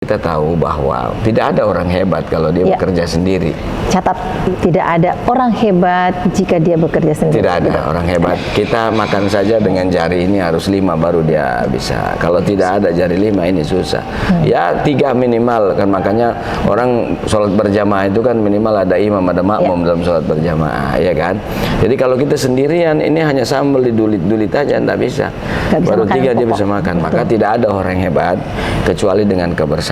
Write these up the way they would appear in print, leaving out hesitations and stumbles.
kita tahu bahwa tidak ada orang hebat kalau dia bekerja sendiri. Catat, tidak ada orang hebat jika dia bekerja sendiri. Tidak ada orang hebat. Kita makan saja dengan jari ini harus 5 baru dia bisa. Kalau tidak ada jari 5 ini susah. Ya 3 minimal kan, makanya orang sholat berjamaah itu kan minimal ada imam, ada makmum dalam sholat berjamaah, ya kan. Jadi kalau kita sendirian ini hanya sambal didulit-dulit aja, enggak bisa. Baru 3 dia bisa makan. Maka tidak ada orang hebat kecuali dengan kebersamaan.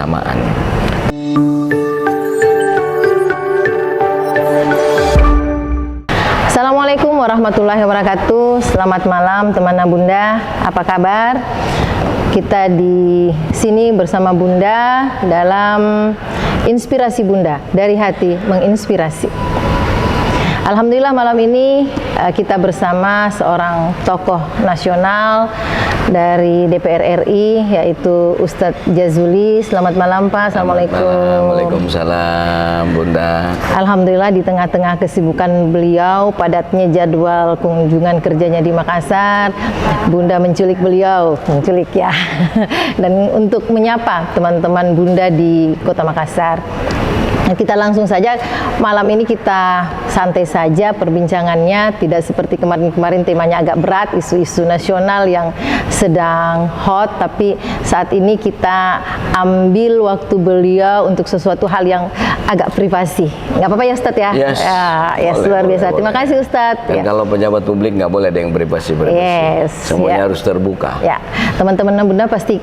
Assalamualaikum warahmatullahi wabarakatuh. Selamat malam teman Bunda. Apa kabar? Kita di sini bersama Bunda dalam Inspirasi Bunda, dari hati menginspirasi. Alhamdulillah malam ini kita bersama seorang tokoh nasional dari DPR RI, yaitu Ustadz Jazuli. Selamat malam Pak. Assalamualaikum. Waalaikumsalam Bunda. Alhamdulillah di tengah-tengah kesibukan beliau, padatnya jadwal kunjungan kerjanya di Makassar, Bunda menculik beliau, menculik ya, dan untuk menyapa teman-teman Bunda di Kota Makassar. Kita langsung saja, malam ini kita santai saja perbincangannya, tidak seperti kemarin-kemarin temanya agak berat, isu-isu nasional yang sedang hot, tapi saat ini kita ambil waktu beliau untuk sesuatu hal yang agak privasi. Nggak apa-apa ya Ustadz ya? Yes. Yes, luar biasa. Terima kasih Ustadz. Dan kalau pejabat publik nggak boleh ada yang privasi. Yes. Semuanya harus terbuka. Ya, teman-teman Bunda pasti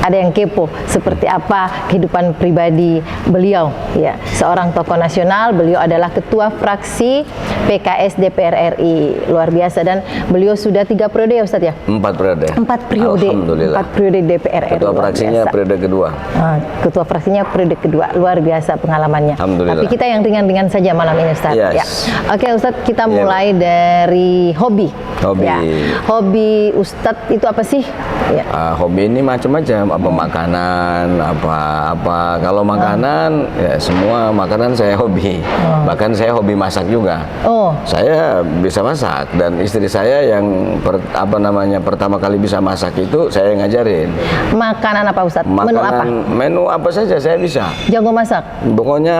ada yang kepo seperti apa kehidupan pribadi beliau, ya. Seorang tokoh nasional, beliau adalah ketua fraksi PKS DPR RI, luar biasa, dan beliau sudah 3 periode ya Ustadz ya? 4 periode. 4 periode. Alhamdulillah. 4 periode DPR RI. Ketua fraksinya periode kedua. Ketua fraksinya periode kedua, luar biasa pengalamannya. Alhamdulillah. Tapi kita yang ringan-ringan saja malam ini Ustadz. Yes. Ya. Oke Ustadz, kita mulai dari hobi. Hobi. Ya. Hobi Ustadz itu apa sih? Ya. Hobi ini macam-macam, apa makanan, apa. Kalau makanan ya semua makanan saya hobi. Bahkan saya hobi masak juga. Saya bisa masak, dan istri saya yang pertama kali bisa masak itu saya ngajarin. Makanan apa Ustadz? Menu apa? Menu apa saja saya bisa. Jago masak? Pokoknya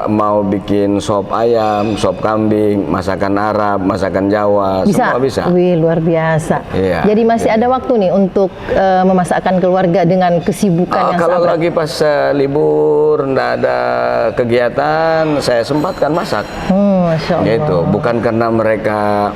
mau bikin sop ayam, sop kambing, masakan Arab, masakan Jawa, semua bisa. Wih, luar biasa. Iya. Jadi masih ada waktu nih untuk memasakkan keluarga dengan kesibukan yang kalau sangat. lagi pas libur, nggak ada kegiatan, saya sempatkan masak. Masya Allah. Gitu. Bukan karena mereka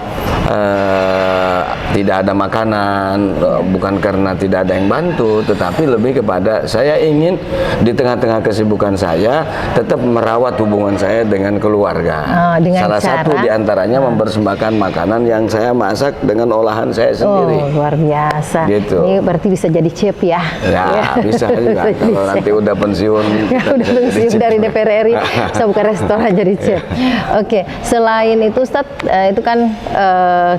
tidak ada makanan, bukan karena tidak ada yang bantu, tetapi lebih kepada saya ingin di tengah-tengah kesibukan saya tetap merawat hubungan saya dengan keluarga. Salah satu diantaranya mempersembahkan makanan yang saya masak dengan olahan saya sendiri. Luar biasa. Gitu. Ini berarti bisa jadi chef ya? Ya, bisa juga. Kalau nanti udah pensiun. Udah pensiun dari DPR RI, bisa buka restoran jadi chef. Oke, selain itu Ustadz, itu kan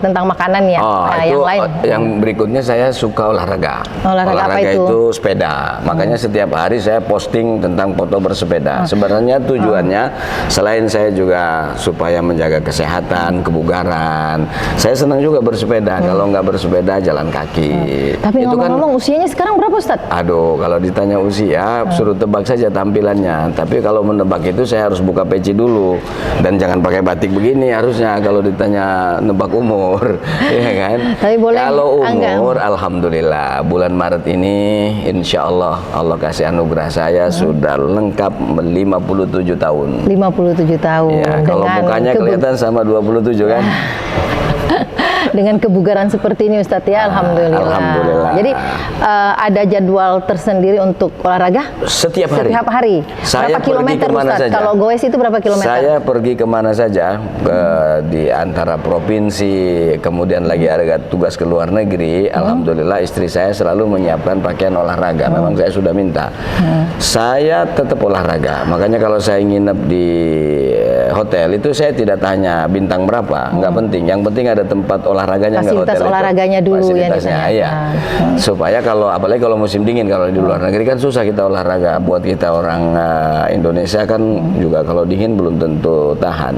tentang makanan ya. Yang lain. Yang berikutnya saya suka olahraga. Olahraga apa itu sepeda. Makanya setiap hari saya posting tentang foto bersepeda. Sebenarnya tujuannya selain saya juga supaya menjaga kesehatan, kebugaran. Saya senang juga bersepeda. Kalau nggak bersepeda jalan kaki. Tapi ngomong-ngomong usianya sekarang berapa Ustadz? Aduh, kalau ditanya usia suruh tebak saja tampilannya. Tapi kalau menebak itu saya harus buka peci dulu, dan jangan pakai batik begini harusnya kalau ditanya nebak umur. Ya kan? Tapi boleh kalau umur, alhamdulillah bulan Maret ini insya Allah kasih anugerah saya sudah lengkap 57 tahun. 57 tahun. Ya, kalau mukanya kelihatan sama 27 kan. Dengan kebugaran seperti ini Ustadz ya, alhamdulillah. Alhamdulillah. Jadi ada jadwal tersendiri untuk olahraga? Setiap hari. Setiap hari. Saya berapa kilometer Ustadz? Kalau goes itu berapa kilometer? Saya pergi kemana saja, di antara provinsi, kemudian lagi ada tugas ke luar negeri. Alhamdulillah istri saya selalu menyiapkan pakaian olahraga. Memang saya sudah minta. Saya tetap olahraga. Makanya kalau saya nginep di hotel itu saya tidak tanya bintang berapa, nggak penting. Yang penting ada tempat olahraga olahraganya nggak Fasilitas hotel itu. olahraganya dulu yang Fasilitasnya, ditanyakan. iya. Supaya kalau apalagi kalau musim dingin, kalau di luar negeri kan susah kita olahraga. Buat kita orang Indonesia kan juga kalau dingin belum tentu tahan.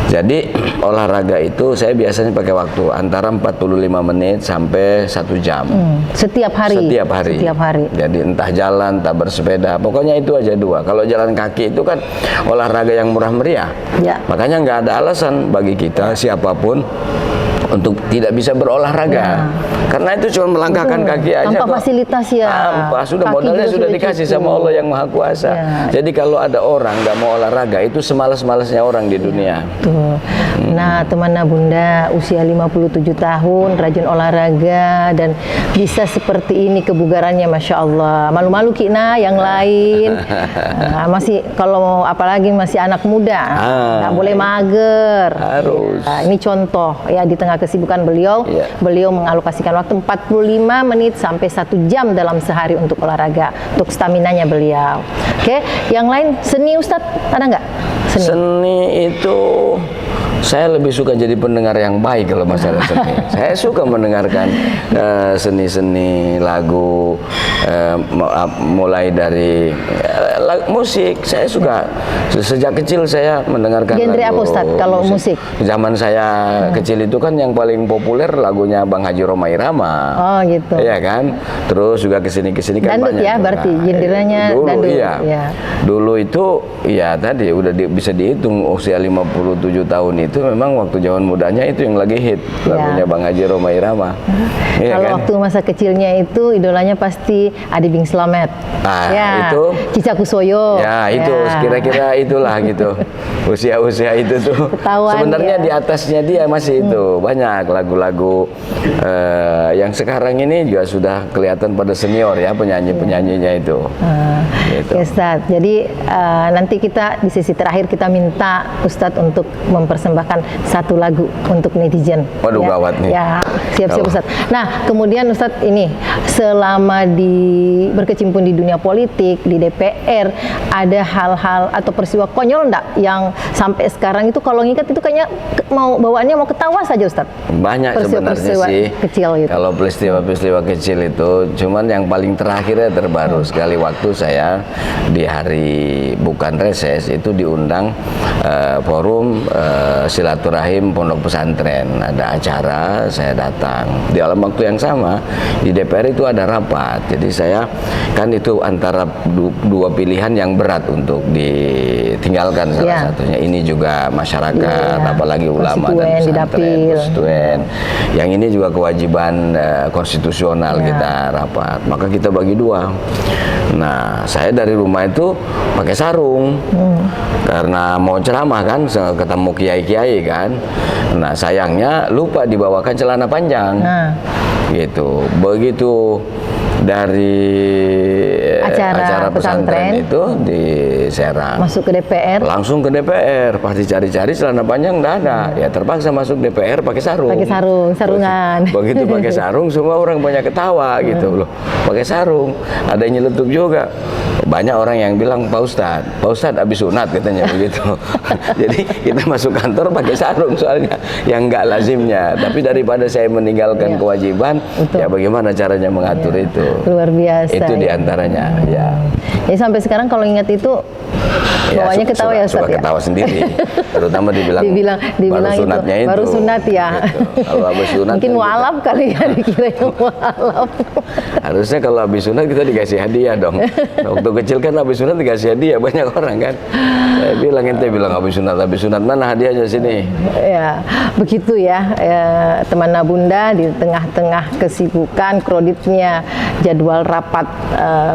Jadi olahraga itu saya biasanya pakai waktu antara 45 menit sampai 1 jam. Setiap hari. Setiap hari. Setiap hari. Jadi entah jalan, entah bersepeda, pokoknya itu aja 2. Kalau jalan kaki itu kan olahraga yang murah meriah. Ya. Makanya nggak ada alasan bagi kita siapapun untuk tidak bisa berolahraga. Karena itu cuma melangkahkan kaki aja. Tanpa kok. fasilitas ya. Tanpa, sudah Kaki modalnya juga sudah sudah dikasih cukup. sama Allah yang Maha Kuasa. Ya. Jadi kalau ada orang nggak mau olahraga, itu semalas-malasnya orang di dunia. Tuh. Nah, teman Bunda usia 57 tahun, rajin olahraga dan bisa seperti ini kebugarannya, Masya Allah. Malu-malu Kina yang lain. Nah, masih kalau apalagi masih anak muda, nggak boleh mager. Harus. Nah, ini contoh ya di tengah kesibukan beliau, Iya. beliau mengalokasikan waktu 45 menit sampai 1 jam dalam sehari untuk olahraga, untuk staminanya beliau. Oke, yang lain seni Ustadz ada nggak? Seni itu saya lebih suka jadi pendengar yang baik kalau masalah seni. Saya suka mendengarkan seni-seni lagu, mulai dari musik. Saya suka sejak kecil saya mendengarkan Genre lagu apa Ustadz kalau musik? Zaman saya kecil itu kan yang paling populer lagunya Bang Haji Rhoma Irama. Oh gitu. Iya kan? Terus juga kesini-kesini kan Dangdut banyak. ya, juga. berarti gendernya Dulu dangdut, iya. ya. Dulu itu ya tadi udah bisa dihitung usia 57 tahun itu memang waktu zaman mudanya itu yang lagi hit lagunya Bang Haji Rhoma Irama. Iya Kalau kan? waktu masa kecilnya itu idolanya pasti Adi Bing Slamet. Ah, ya. itu. Cica Kusoyo. Ya itu kira-kira itulah gitu. Usia-usia itu tuh. Ketahuan Sebenarnya ya. di atasnya dia masih itu banyak lagu-lagu yang sekarang ini juga sudah kelihatan pada senior ya penyanyi-penyanyinya itu. Gitu. Ya Ustadz, jadi nanti kita di sesi terakhir kita minta Ustadz untuk mempersembahkan satu lagu untuk netizen. Waduh, ya. gawat nih. Ya, siap-siap Kalau- Ustadz. Nah, kemudian Ustadz ini selama berkecimpung di dunia politik, di DPR, ada hal-hal atau peristiwa konyol enggak yang sampai sekarang itu kalau nginget itu kayaknya bawaannya mau ketawa saja Ustadz? Banyak sebenarnya Peristiwa-peristiwa sih kecil gitu. kalau peristiwa-peristiwa kecil itu cuman yang paling terakhirnya terbaru sekali waktu saya di hari bukan reses itu diundang forum silaturahim pondok pesantren, ada acara, saya datang di dalam waktu yang sama di DPR itu ada rapat. Jadi saya kan itu antara dua pilihan yang berat untuk ditinggalkan salah Ya. satunya. Ini juga masyarakat, Ya. apalagi ulama dan Konstituen, di pesantren, dapil. konstituen. Yang ini juga kewajiban konstitusional Ya. kita rapat. Maka kita bagi 2. Nah, saya dari rumah itu pakai sarung karena mau ceramah kan, ketemu kiai-kiai kan. Nah, sayangnya lupa dibawakan celana panjang. Nah. Gitu. Begitu dari Acara pesantren pesantren. itu di Serang. Masuk ke DPR. Langsung ke DPR, pasti cari-cari celana panjang nggak ada. Ya terpaksa masuk DPR pakai sarung. Pakai sarung, sarungan. Begitu pakai sarung, semua orang banyak ketawa gitu loh. Pakai sarung, ada yang nyeletuk juga. Banyak orang yang bilang Pak Ustadz habis sunat katanya begitu. Jadi kita masuk kantor pakai sarung soalnya yang nggak lazimnya. Tapi daripada saya meninggalkan Iya. kewajiban, Betul. ya bagaimana caranya mengatur Iya. itu? Luar biasa. Itu ya. diantaranya. Ya. Jadi sampai sekarang kalau ingat itu bawaannya ketawa ya Ustadz suka ya? ketawa sendiri, terutama dibilang dibilang baru sunatnya itu. baru sunat ya. Gitu. Kalau habis sunat Mungkin kan mualaf kali ya dikira mualaf. harusnya kalau habis sunat kita dikasih hadiah dong. Waktu kecil kan habis sunat dikasih hadiah banyak orang kan. Saya bilang ente bilang habis sunat mana hadiahnya sini? Ya, begitu ya, teman Bunda di tengah-tengah kesibukan kreditnya jadwal rapat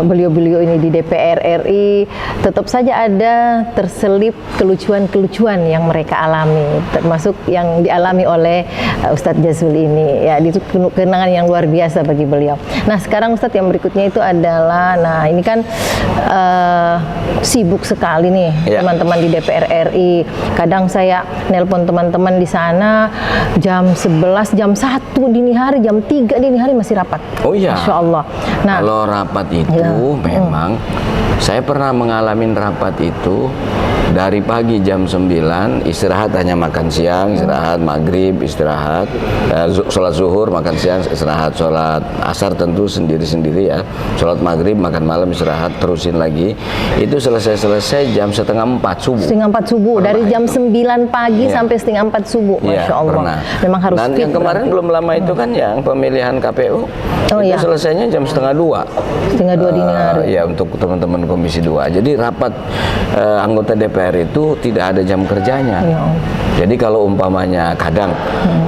beliau-beliau ini di DPR RI, tetap saja ada terselip kelucuan-kelucuan yang mereka alami, termasuk yang dialami oleh Ustadz Jazul ini. Ya, itu kenangan yang luar biasa bagi beliau. Nah, sekarang Ustadz yang berikutnya itu adalah, nah ini kan sibuk sekali nih Ya. teman-teman di DPR RI. Kadang saya nelpon teman-teman di sana jam 11, jam 1 dini hari, jam 3 dini hari masih rapat. Oh iya. Masya Allah. Nah, Kalau rapat itu Ya. memang Saya pernah mengalami rapat itu dari pagi jam 9, istirahat hanya makan siang, istirahat maghrib, istirahat, sholat zuhur, makan siang, istirahat, sholat asar tentu sendiri-sendiri ya, sholat maghrib, makan malam, istirahat, terusin lagi. Itu selesai jam setengah 4 subuh. Setengah 4 subuh, dari jam 9 pagi sampai setengah 4 subuh, Masya Allah. Pernah. Memang harus Dan fit. yang kemarin belum lama itu kan yang pemilihan KPU, itu selesainya jam setengah 2. Setengah 2 dini hari. Ya, untuk teman-teman Komisi 2. Jadi rapat anggota DPR itu tidak ada jam kerjanya. Jadi kalau umpamanya kadang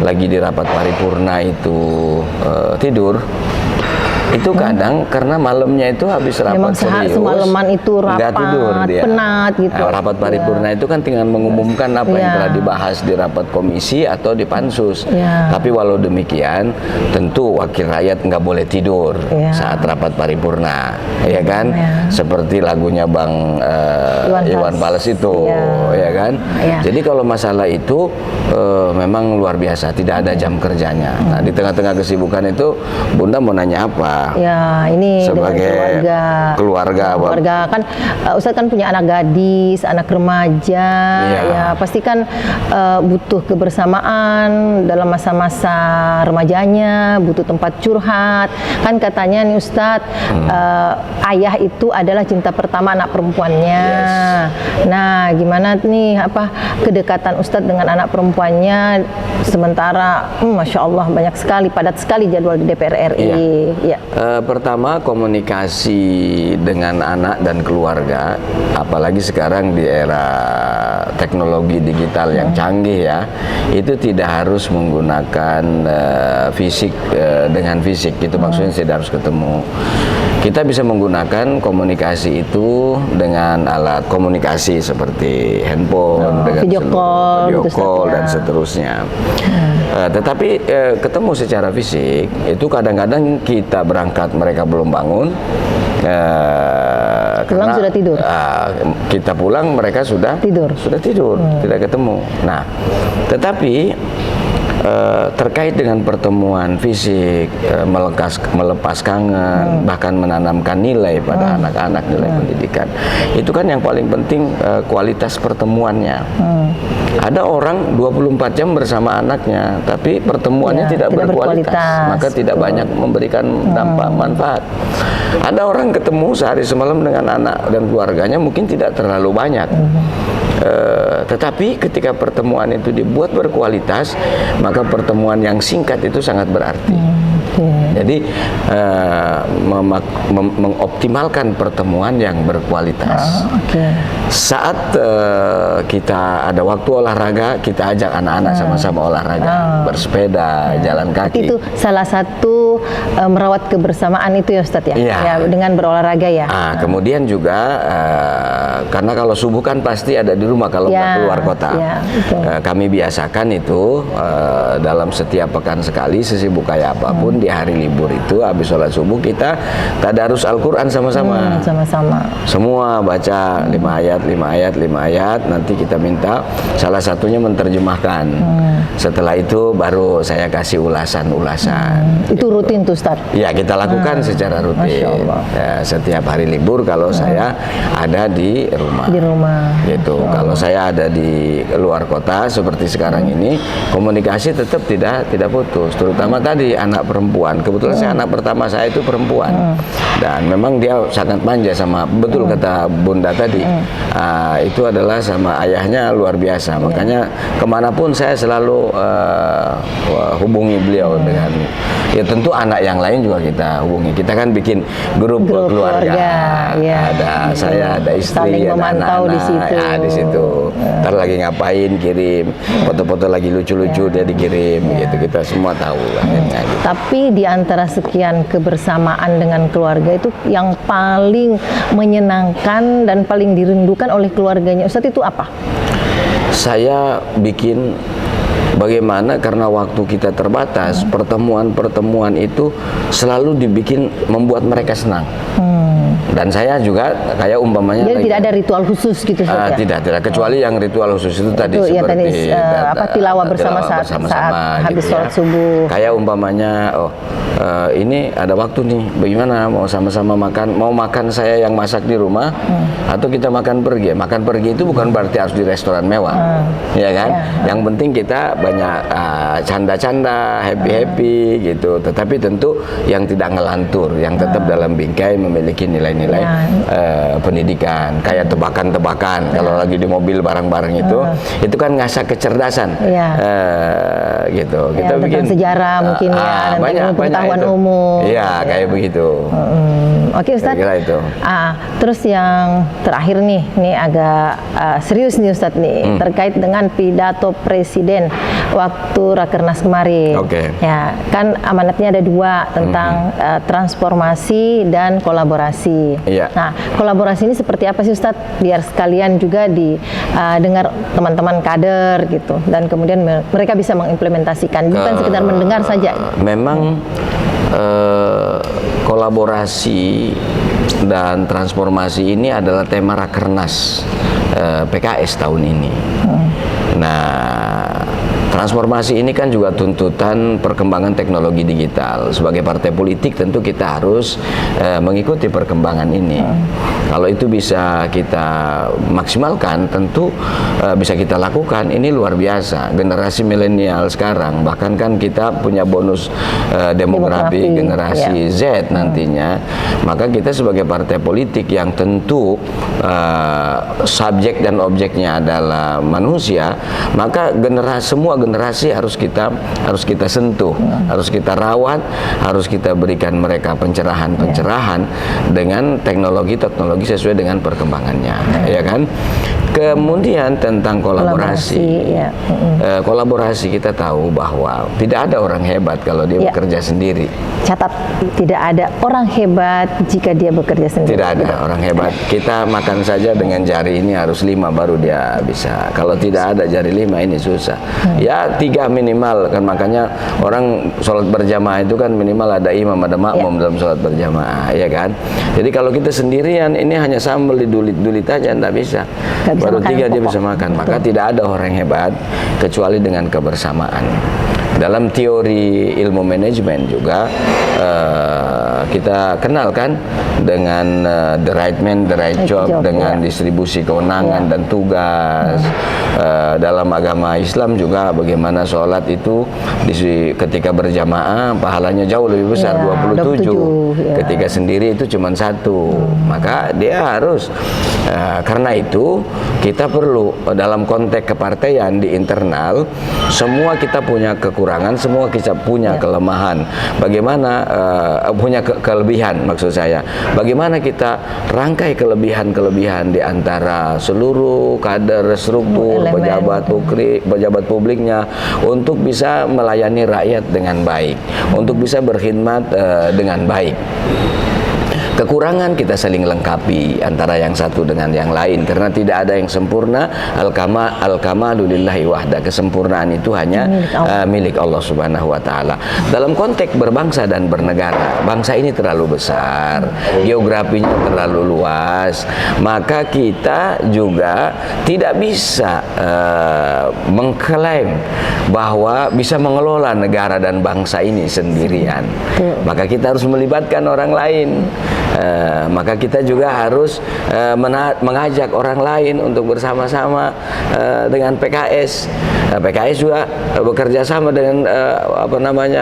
lagi di rapat paripurna itu tidur, itu kadang karena malamnya itu habis rapat memang serius, semalaman itu rapat, nggak tidur dia. Penat gitu. Nah, rapat paripurna itu kan tinggal mengumumkan apa yang telah dibahas di rapat komisi atau di pansus. Tapi walau demikian, tentu wakil rakyat nggak boleh tidur saat rapat paripurna, ya kan? Seperti lagunya Bang Iwan Fals itu, ya kan? Jadi kalau masalah itu memang luar biasa, tidak ada jam kerjanya. Nah, di tengah-tengah kesibukan itu, Bunda mau nanya apa? Ya, ini sebagai keluarga kan Ustadz kan punya anak gadis, anak remaja, ya pasti kan butuh kebersamaan dalam masa-masa remajanya, butuh tempat curhat. Kan katanya nih Ustadz, ayah itu adalah cinta pertama anak perempuannya. Nah, gimana nih kedekatan Ustadz dengan anak perempuannya, sementara Masya Allah banyak sekali, padat sekali jadwal di DPR RI. Pertama, komunikasi dengan anak dan keluarga, apalagi sekarang di era teknologi digital yang canggih ya, itu tidak harus menggunakan fisik dengan fisik. Itu maksudnya tidak harus ketemu. Kita bisa menggunakan komunikasi itu dengan alat komunikasi seperti handphone, dengan video call dan seterusnya. Tetapi ketemu secara fisik itu kadang-kadang kita berangkat mereka belum bangun, pulang sudah tidur. Kita pulang mereka sudah tidur, tidak ketemu. Nah, tetapi terkait dengan pertemuan fisik, melepas kangen, bahkan menanamkan nilai pada anak-anak, nilai pendidikan. Itu kan yang paling penting, kualitas pertemuannya. Ada orang 24 jam bersama anaknya, tapi pertemuannya tidak berkualitas, maka tidak banyak memberikan dampak manfaat. Ada orang ketemu sehari semalam dengan anak dan keluarganya mungkin tidak terlalu banyak. Tetapi ketika pertemuan itu dibuat berkualitas, maka pertemuan yang singkat itu sangat berarti. Jadi mengoptimalkan pertemuan yang berkualitas. Saat kita ada waktu olahraga, kita ajak anak-anak sama-sama olahraga, bersepeda, jalan kaki. Itu salah satu merawat kebersamaan itu ya Ustadz ya? Ya, dengan berolahraga ya. Kemudian juga karena kalau subuh kan pasti ada di rumah kalau nggak keluar kota. Kami biasakan itu dalam setiap pekan sekali, sesibuk kayak apapun, di hari libur itu habis sholat subuh kita tadarus Al-Quran sama-sama. Semua baca 5 ayat, nanti kita minta salah satunya menerjemahkan. Setelah itu baru saya kasih ulasan-ulasan. Itu rutin tuh Ustaz? Ya, kita lakukan secara rutin. Setiap hari libur kalau saya ada di rumah. Gitu. Kalau saya ada di luar kota seperti sekarang ini, komunikasi tetap tidak putus. Terutama tadi anak perempuan. Kebetulan saya anak pertama saya itu perempuan. Dan memang dia sangat manja sama, betul kata Bunda tadi. Itu adalah sama ayahnya luar biasa. Makanya kemanapun saya selalu hubungi beliau dengan, ya tentu anak yang lain juga kita hubungi. Kita kan bikin grup keluarga. Ada saya, ada istri, ada anak-anak. Di situ. Ntar lagi ngapain kirim foto-foto lagi lucu-lucu dia dikirim gitu. Kita semua tahu akhirnya gitu. Tapi di antara sekian kebersamaan dengan keluarga itu yang paling menyenangkan dan paling dirindukan oleh keluarganya Ustadz itu apa? Saya bikin bagaimana, karena waktu kita terbatas, pertemuan-pertemuan itu selalu dibikin membuat mereka senang. Dan saya juga kayak umpamanya Jadi tidak ada ritual khusus gitu Ustaz ya? Tidak, kecuali yang ritual khusus itu tadi Itu, seperti tilawah bersama saat habis gitu sholat subuh. Kayak umpamanya, ini ada waktu nih, bagaimana mau sama-sama makan? Mau makan saya yang masak di rumah, atau kita makan pergi? Makan pergi itu bukan berarti harus di restoran mewah, ya kan? Yang penting kita banyak canda-canda, happy-happy gitu. Tetapi tentu yang tidak ngelantur, yang tetap dalam bingkai memiliki nilai-nilai pendidikan, kayak tebakan-tebakan. Kalau lagi di mobil bareng-bareng itu kan ngasah kecerdasan, gitu. Kita bikin sejarah mungkin dan banyak pengetahuan umum. Iya, kayak begitu. Oke Ustadz. Kira-kira itu. Terus yang terakhir nih, agak serius nih Ustadz nih, terkait dengan pidato Presiden waktu Rakernas kemarin. Ya, kan amanatnya ada 2 tentang transformasi dan kolaborasi. Nah, kolaborasi ini seperti apa sih Ustadz? Biar sekalian juga didengar teman-teman kader gitu, dan kemudian mereka bisa mengimplementasikan, bukan sekedar mendengar saja. Memang kolaborasi dan transformasi ini adalah tema Rakernas PKS tahun ini. Nah, transformasi ini kan juga tuntutan perkembangan teknologi digital. Sebagai partai politik tentu kita harus mengikuti perkembangan ini. Kalau itu bisa kita maksimalkan, tentu bisa kita lakukan. Ini luar biasa. Generasi milenial sekarang, bahkan kan kita punya bonus demografi generasi Z nantinya. Maka kita sebagai partai politik yang tentu subjek dan objeknya adalah manusia, maka semua generasi harus kita sentuh, harus kita rawat, harus kita berikan mereka pencerahan dengan teknologi sesuai dengan perkembangannya, ya kan? Kemudian tentang kolaborasi, kolaborasi kita tahu bahwa tidak ada orang hebat kalau dia bekerja sendiri. Catat, tidak ada orang hebat jika dia bekerja sendiri. Tidak ada orang hebat. Kita makan saja dengan jari ini harus 5 baru dia bisa. Kalau tidak ada jari 5 ini susah. Ya 3 minimal kan, makanya orang sholat berjamaah itu kan minimal ada imam, ada makmum dalam sholat berjamaah, ya kan? Jadi kalau kita sendirian ini hanya sambal didulit-dulit aja, enggak bisa. Baru 3 dia bisa makan. Maka tidak ada orang hebat kecuali dengan kebersamaan. Dalam teori ilmu manajemen juga kita kenal kan dengan the right man, the right job, dengan distribusi kewenangan dan tugas. Dalam agama Islam juga bagaimana sholat itu ketika berjamaah pahalanya jauh lebih besar, 27. Ketika sendiri itu cuma 1. Maka dia harus karena itu kita perlu dalam konteks kepartaian di internal, semua kita punya kekurangan, semua kita punya kelemahan. Bagaimana punya kelebihan, maksud saya. Bagaimana kita rangkai kelebihan-kelebihan di antara seluruh kader, struktur, pejabat publiknya untuk bisa melayani rakyat dengan baik, untuk bisa berkhidmat dengan baik. Kekurangan kita saling lengkapi antara yang satu dengan yang lain, karena tidak ada yang sempurna. Al-kamalu lillahi wahda. Kesempurnaan itu hanya milik Allah Subhanahu wa taala. Dalam konteks berbangsa dan bernegara, bangsa ini terlalu besar, geografinya terlalu luas, maka kita juga tidak bisa mengklaim bahwa bisa mengelola negara dan bangsa ini sendirian. Maka kita harus melibatkan orang lain. Maka kita juga harus mengajak orang lain untuk bersama-sama dengan PKS. PKS juga bekerja sama dengan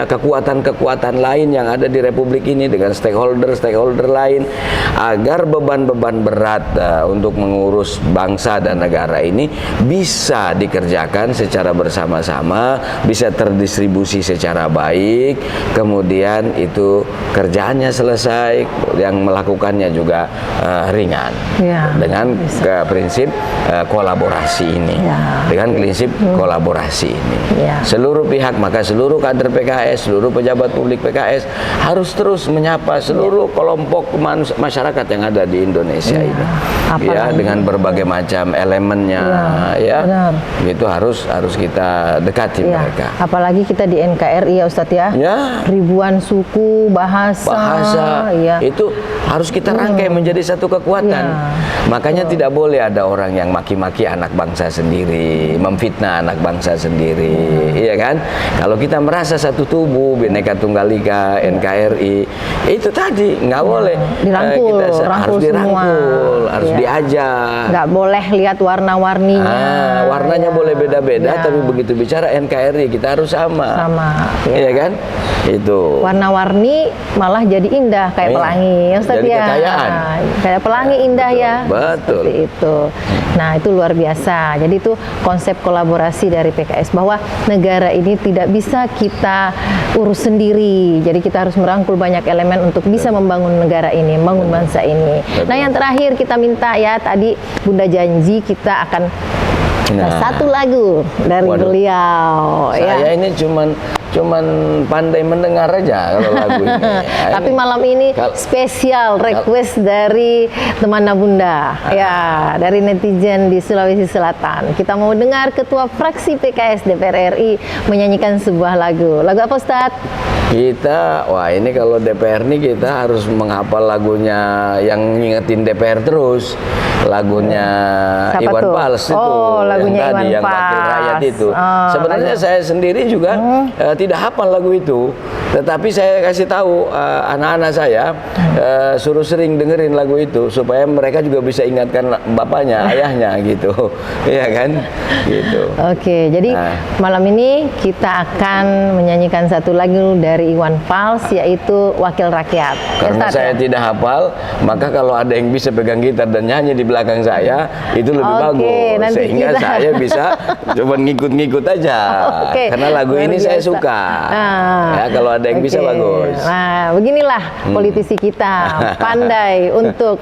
kekuatan-kekuatan lain yang ada di Republik ini, dengan stakeholder lain, agar beban-beban berat untuk mengurus bangsa dan negara ini bisa dikerjakan secara bersama-sama, bisa terdistribusi secara baik, kemudian itu kerjaannya selesai, yang melakukannya juga ringan, dengan prinsip kolaborasi ini, dengan prinsip kolaborasi ini. Seluruh pihak, maka seluruh kader PKS, seluruh pejabat publik PKS harus terus menyapa seluruh kelompok masyarakat yang ada di Indonesia ini, dengan berbagai macam elemennya, itu harus kita dekati mereka. Apalagi kita di NKRI ya Ustadz ya, ribuan suku, bahasa. Itu harus kita rangkai menjadi satu kekuatan. Ya. Makanya tidak boleh ada orang yang maki-maki anak bangsa sendiri, memfitnah anak bangsa sendiri, iya kan? Kalau kita merasa satu tubuh, Bhinneka Tunggal Ika, NKRI, itu tadi nggak boleh. Dirangkul, Kita harus dirangkul, harus Iya. diajak. Nggak boleh lihat warna-warninya. Warnanya Ya. boleh beda-beda, Ya. tapi begitu bicara NKRI kita harus sama. Sama. Iya kan? Itu. Warna-warni malah jadi indah kayak Iya. pelangi, ya Ustaz Jadi ya. kekayaan. Kayak pelangi indah Betul, ya. betul. Seperti itu. Nah, itu luar biasa. Jadi itu konsep kolaborasi dari PKS bahwa negara ini tidak bisa kita urus sendiri. Jadi kita harus merangkul banyak elemen untuk bisa membangun negara ini, membangun bangsa ini. Nah, yang terakhir kita minta ya, tadi Bunda janji kita akan satu lagu dari Waduh. beliau. Saya ini cuman pandai mendengar aja kalau lagu ini. Tapi malam ini Kal- spesial request dari teman Bunda, ya, dari netizen di Sulawesi Selatan. Kita mau dengar Ketua Fraksi PKS DPR RI menyanyikan sebuah lagu. Lagu apa, Ustadz? Wah ini kalau DPR nih kita harus menghafal lagunya yang ngingetin DPR terus. Lagunya Siapa Iwan tuh? Fals itu. Oh, lagunya yang tadi, Iwan yang Wakil Fals. Rakyat itu. Oh, Sebenarnya saya sendiri juga tidak hafal lagu itu. Tetapi saya kasih tahu anak-anak saya suruh sering dengerin lagu itu supaya mereka juga bisa ingatkan bapaknya, ayahnya gitu. Iya kan? Gitu. Oke, jadi malam ini kita akan menyanyikan satu lagu dari Iwan Fals, yaitu Wakil Rakyat. Karena Ustadz, saya ya? tidak hafal, maka kalau ada yang bisa pegang gitar dan nyanyi di belakang saya, itu lebih Oke, bagus. nanti Sehingga kita- saya bisa coba ngikut-ngikut aja. Oke, Karena lagu luar ini saya biasa. suka. Ya, kalau ada yang bisa Oke. bagus. Nah, beginilah politisi kita pandai untuk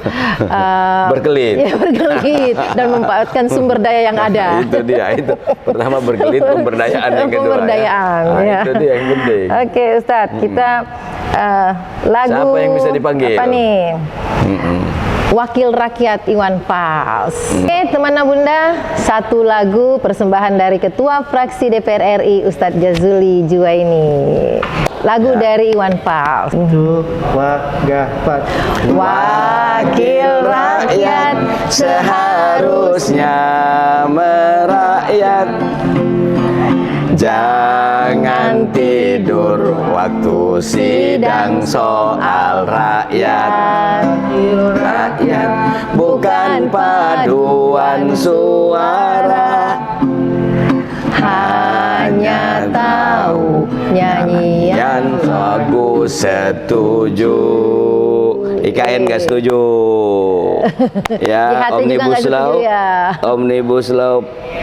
Berkelit. ya, berkelit dan memanfaatkan sumber daya yang ada. Itu dia, itu. Pertama berkelit, pemberdayaan yang kedua. Pemberdayaan, ya. ya. Itu dia yang penting. Oke, Ustadz, kita lagu Siapa yang bisa dipanggil? apa nih? Wakil Rakyat Iwan Fals. Oke, teman Bunda, satu lagu persembahan dari Ketua Fraksi DPR RI Ustadz Jazuli Juwaini. Lagu dari Iwan Fals. Wakil rakyat seharusnya merakyat. Jangan tidur waktu sidang soal rakyat. Rakyat bukan paduan suara, hanya tahu nyanyian. yang aku setuju. IKN nggak setuju. Ya, JHT juga nggak Omnibus Law, setuju ya. Omnibus Law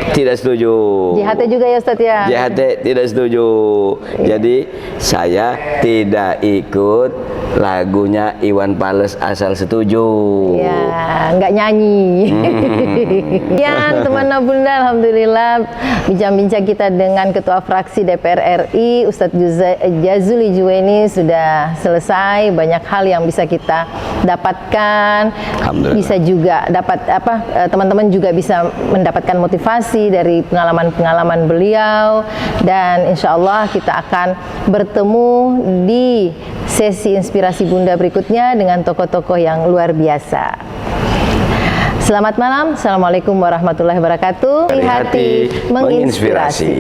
tidak setuju. JHT juga ya Ustadz ya. JHT tidak setuju. Jadi saya tidak ikut lagunya Iwan Fals asal setuju. Ya, nggak nyanyi. Ya, teman Bunda, alhamdulillah bincang-bincang kita dengan Ketua Fraksi DPR RI Ustadz Jazuli Juwaini sudah selesai. Banyak hal yang bisa kita dapatkan. Alhamdulillah. Bisa juga dapat teman-teman juga bisa mendapatkan motivasi dari pengalaman-pengalaman beliau, dan insya Allah kita akan bertemu di sesi inspirasi Bunda berikutnya dengan tokoh-tokoh yang luar biasa. Selamat malam, Assalamualaikum warahmatullahi wabarakatuh. Dari hati menginspirasi.